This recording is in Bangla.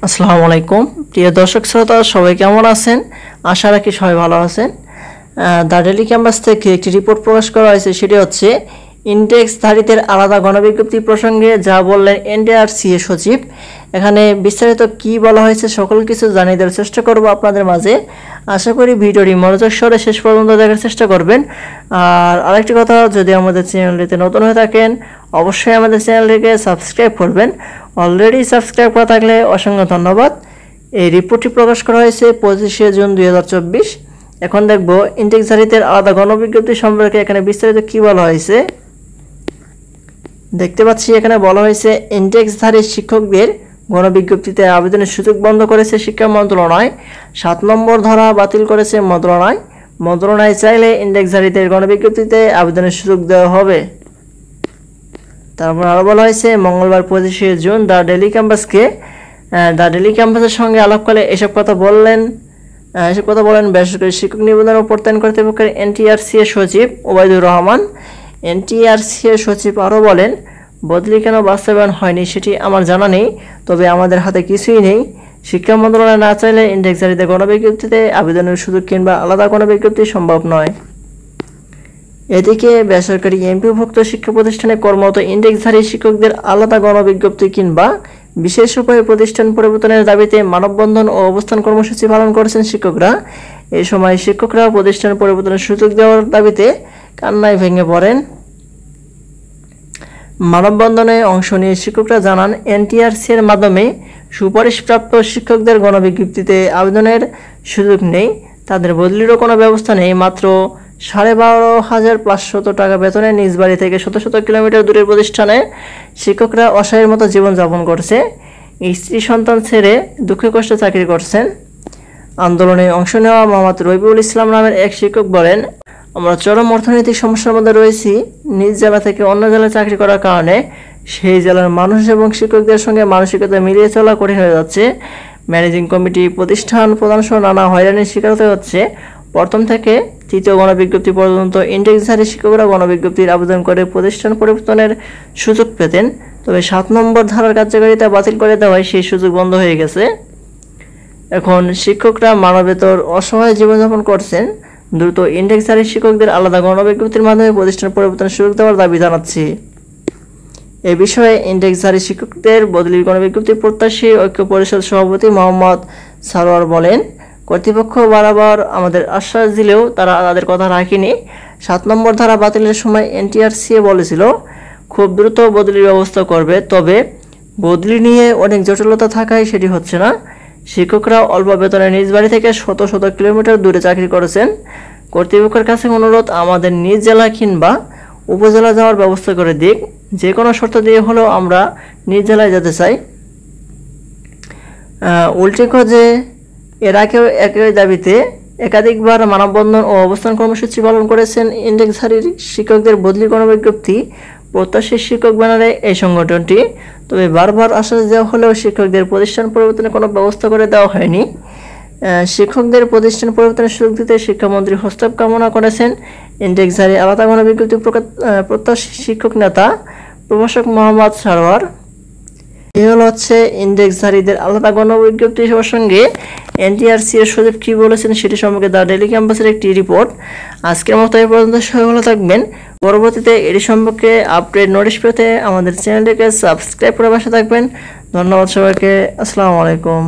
আসসালামু আলাইকুম প্রিয় দর্শক শ্রোতা, সবাই কেমন আছেন? আশা রাখি সবাই ভালো আছেন। দ্য ডেইলি ক্যাম্পাস থেকে একটি রিপোর্ট প্রকাশ করা হয়েছে, সেটি হচ্ছে ইনটেক্সধারীদের আলাদা গণবিজ্ঞপ্তি প্রসঙ্গে যা বললেন এনটিআরসিএ সচিব। এখানে বিস্তারিত কি বলা হয়েছে সকল কিছু জানিয়ে দেওয়ার চেষ্টা করব আপনাদের মাঝে। আশা করি ভিডিওটি মনোযোগ সহকারে শেষ পর্যন্ত দেখার চেষ্টা করবেন। আর আরেকটি কথা, যদি আমাদের চ্যানেলটিতে নতুন হয়ে থাকেন অবশ্যই আমাদের চ্যানেলটিকে সাবস্ক্রাইব করবেন। অলরেডি সাবস্ক্রাইব করা থাকলে অসংখ্য ধন্যবাদ। এই রিপোর্টটি প্রকাশ করা হয়েছে 25শে জুন 2024। এখন দেখব ইনটেক্সধারীদের আলাদা গণবিজ্ঞপ্তি সম্পর্কে এখানে বিস্তারিত কি বলা হয়েছে। দেখতে পাচ্ছি এখানে বলা হয়েছে ইনটেক্সধারী শিক্ষকদের গণবিজ্ঞপ্তিতে আবেদনের সুযোগ বন্ধ করেছে শিক্ষা মন্ত্রণালয়। 7 নম্বর ধারা বাতিল করেছে মন্ত্রণালয় চাইলে ইনটেক্সধারীদের গণবিজ্ঞপ্তিতে আবেদনের সুযোগ দেওয়া হবে। তারপর আরও বলা হয়েছে মঙ্গলবার 25শে জুন দ্য ডেইলি ক্যাম্পাসের সঙ্গে আলাপকালে এসব কথা বলেন বেসরকারি শিক্ষক নিবন্ধন ও প্রত্যয়ন কর্তৃপক্ষের এনটিআরসিএ সচিব ওবায়দুর রহমান। এনটিআরসিএ সচিব আরও বলেন, বদলি কেন বাস্তবায়ন হয়নি সেটি আমার জানা নেই, তবে আমাদের হাতে কিছুই নেই। শিক্ষা মন্ত্রণালয় না চাইলে ইনটেক্সধারীদের গণবিজ্ঞপ্তিতে আবেদনের সুযোগ কিংবা আলাদা গণবিজ্ঞপ্তি সম্ভব নয়। এদিকে বেসরকারি এমপিভুক্ত শিক্ষা প্রতিষ্ঠানে কর্মরত ইনটেক্সধারী শিক্ষকদের আলাদা গণবিজ্ঞপ্তি কিংবা বিশেষ উপায়ে প্রতিষ্ঠান পরিবর্তনের দাবিতে মানববন্ধন ও অবস্থান কর্মসূচি পালন করেছেন শিক্ষকরা। এই সময় শিক্ষকরা প্রতিষ্ঠান পরিবর্তনের সুযোগ দেওয়ার দাবিতে কান্নায় ভেঙে পড়েন। মানববন্ধনে অংশ নিয়ে শিক্ষকরা জানান, এনটিআরসি-এর মাধ্যমে সুপারিশপ্রাপ্ত শিক্ষকদের গণবিজ্ঞপ্তিতে আবেদনের সুযোগ নেই, তাদের বদলিরও কোনো ব্যবস্থা নেই। মাত্র 12,500 টাকা বেতনে নিজ বাড়ি থেকে শত শত কিলোমিটার দূরের প্রতিষ্ঠানে শিক্ষকরা অসহায়ের মতো জীবনযাপন করছে। স্ত্রী সন্তান ছেড়ে দুঃখে কষ্টে চাকরি করছেন। আন্দোলনে অংশ নেওয়া মোহাম্মদ রবিউল ইসলাম নামের এক শিক্ষক বলেন, আমরা চরম অর্থনৈতিক সমস্যার মধ্যে রয়েছি। নিজ জেলা থেকে অন্য জেলায় চাকরি করার কারণে সেই জেলার মানুষ এবং শিক্ষকদের সঙ্গে মানসিকতা মিলিয়ে চলা কঠিন হয়ে যাচ্ছে। ম্যানেজিং কমিটি, প্রতিষ্ঠান প্রধান সহ নানা হয়রানির শিকার হতে হচ্ছে। প্রথম থেকে 3য় গণবিজ্ঞপ্তি পর্যন্ত ইনটেক্সধারী শিক্ষকরা গণবিজ্ঞপ্তির আবেদন করে প্রতিষ্ঠান পরিবর্তনের সুযোগ পেতেন, তবে 7 নম্বর ধারার কার্যকারিতা বাতিল করে দেওয়ায় সেই সুযোগ বন্ধ হয়ে গেছে। এখন শিক্ষকরা মানবেতর অসহায় জীবনযাপন করছেন। দ্রুত ইনটেক্সধারী শিক্ষকদের আলাদা গণবিজ্ঞপ্তির মাধ্যমে প্রতিষ্ঠান পরিবর্তনের সুযোগ দেওয়ার দাবি জানাচ্ছি। এ বিষয়ে ইনটেক্সধারী শিক্ষকদের বদলির গণবিজ্ঞপ্তি প্রত্যাশী ঐক্য পরিষদ সভাপতি মোহাম্মদ সারোয়ার বলেন, কর্তৃপক্ষ বারবার আমাদের আশ্বাস দিলেও তারা তাদের কথা রাখেনি। 7 নম্বর ধারা বাতিলের সময় এনটিআরসিএ বলেছিল খুব দ্রুত বদলির ব্যবস্থা করবে, তবে বদলি নিয়ে অনেক জটিলতা থাকায় সেটি হচ্ছে না। শিক্ষকরা অল্প বেতনে নিজ বাড়ি থেকে শত শত কিলোমিটার দূরে চাকরি করেছেন। কর্তৃপক্ষের কাছে অনুরোধ, আমাদের নিজ জেলা কিংবা উপজেলা যাওয়ার ব্যবস্থা করে দিক। যে কোনো শর্ত দিয়ে হলেও আমরা নিজ জেলায় যেতে চাই। উল্লেখ্য যে এর আগেও একই দাবিতে একাধিকবার মানববন্ধন ও অবস্থান কর্মসূচি পালন করেছেন ইনটেক্সধারী শিক্ষকদের বদলি গণবিজ্ঞপ্তি প্রত্যাশী শিক্ষক ব্যানারে এই সংগঠনটি। তবে বারবার আশ্বাস দেওয়া হলেও শিক্ষকদের প্রতিষ্ঠান পরিবর্তনের কোনো ব্যবস্থা করে দেওয়া হয়নি। শিক্ষকদের প্রতিষ্ঠান পরিবর্তনের সুযোগ দিতে শিক্ষামন্ত্রী হস্তক্ষেপ কামনা করেছেন ইনটেক্সধারী আলাদা গণবিজ্ঞপ্তি প্রত্যাশী শিক্ষক নেতা প্রভাষক মোহাম্মদ সারোয়ার। এই হচ্ছে ইনটেক্সধারীদের আলাদা গণবিজ্ঞপ্তি প্রসঙ্গে এনটিআরসি-এর সচিব কী বলেছেন সেটি সম্পর্কে দ্য ডেইলি ক্যাম্পাসের একটি রিপোর্ট। আজকের মতো এই পর্যন্ত সবাই ভালো থাকবেন। পরবর্তীতে এটি সম্পর্কে আপডেট নোটিশ পেতে আমাদের চ্যানেলটিকে সাবস্ক্রাইব করে পাশে থাকবেন। ধন্যবাদ সবাইকে। আসসালামু আলাইকুম।